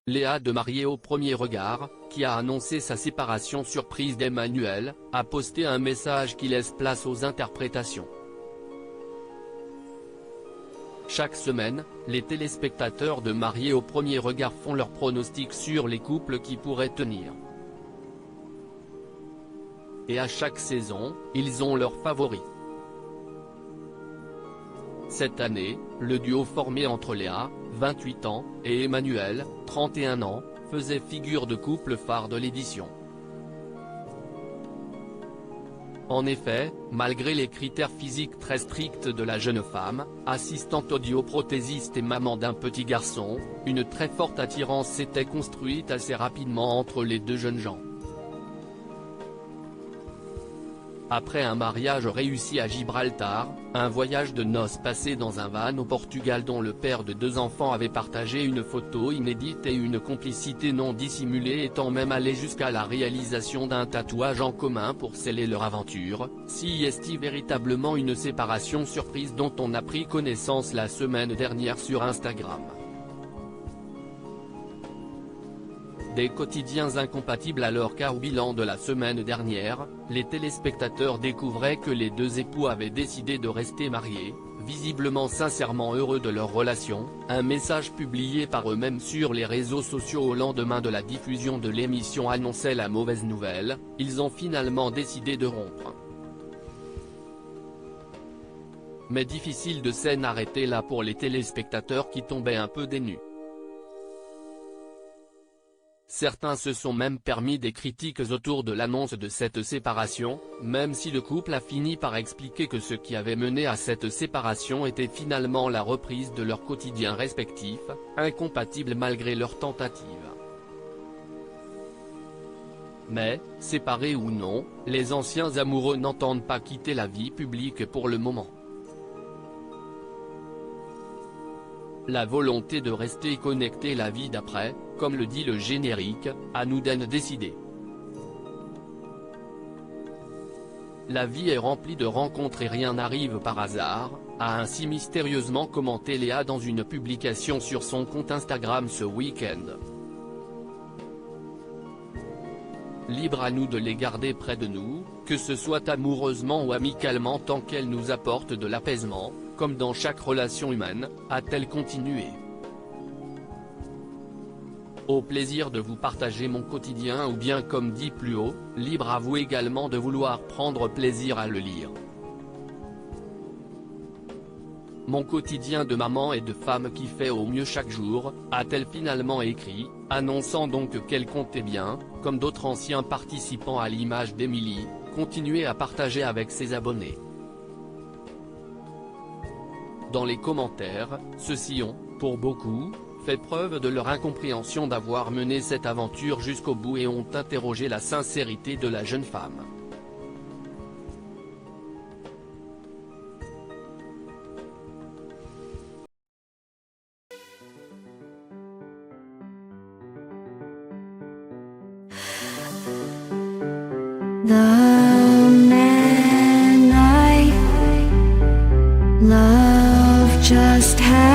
Léa de Mariée au premier regard, qui a annoncé sa séparation surprise d'Emmanuel, a posté un message qui laisse place aux interprétations. Chaque semaine, les téléspectateurs de Mariée au premier regard font leur pronostic sur les couples qui pourraient tenir. Et à chaque saison, ils ont leurs favoris. Cette année, le duo formé entre Léa, 28 ans, et Emmanuel, 31 ans, faisait figure de couple phare de l'édition. En effet, malgré les critères physiques très stricts de la jeune femme, assistante audioprothésiste et maman d'un petit garçon, une très forte attirance s'était construite assez rapidement entre les deux jeunes gens. Après un mariage réussi à Gibraltar, un voyage de noces passé dans un van au Portugal dont le père de 2 enfants avait partagé une photo inédite et une complicité non dissimulée étant même allé jusqu'à la réalisation d'un tatouage en commun pour sceller leur aventure, s'y est-il véritablement une séparation surprise dont on a pris connaissance la semaine dernière sur Instagram. Des quotidiens incompatibles alors qu'au bilan de la semaine dernière, les téléspectateurs découvraient que les deux époux avaient décidé de rester mariés, visiblement sincèrement heureux de leur relation. Un message publié par eux-mêmes sur les réseaux sociaux au lendemain de la diffusion de l'émission annonçait la mauvaise nouvelle, ils ont finalement décidé de rompre. Mais difficile de s'en arrêter là pour les téléspectateurs qui tombaient un peu dénus. Certains se sont même permis des critiques autour de l'annonce de cette séparation, même si le couple a fini par expliquer que ce qui avait mené à cette séparation était finalement la reprise de leur quotidien respectif, incompatible malgré leurs tentatives. Mais, séparés ou non, les anciens amoureux n'entendent pas quitter la vie publique pour le moment. La volonté de rester connecté la vie d'après, comme le dit le générique, à nous d'en décider. La vie est remplie de rencontres et rien n'arrive par hasard, a ainsi mystérieusement commenté Léa dans une publication sur son compte Instagram ce week-end. Libre à nous de les garder près de nous, que ce soit amoureusement ou amicalement tant qu'elles nous apportent de l'apaisement, comme dans chaque relation humaine, a-t-elle continué. Au plaisir de vous partager mon quotidien ou bien comme dit plus haut, libre à vous également de vouloir prendre plaisir à le lire. Mon quotidien de maman et de femme qui fait au mieux chaque jour, a-t-elle finalement écrit, annonçant donc qu'elle comptait bien, comme d'autres anciens participants à l'image d'Emily, continuer à partager avec ses abonnés. Dans les commentaires, ceux-ci ont, pour beaucoup, fait preuve de leur incompréhension d'avoir mené cette aventure jusqu'au bout et ont interrogé la sincérité de la jeune femme. The man I love just had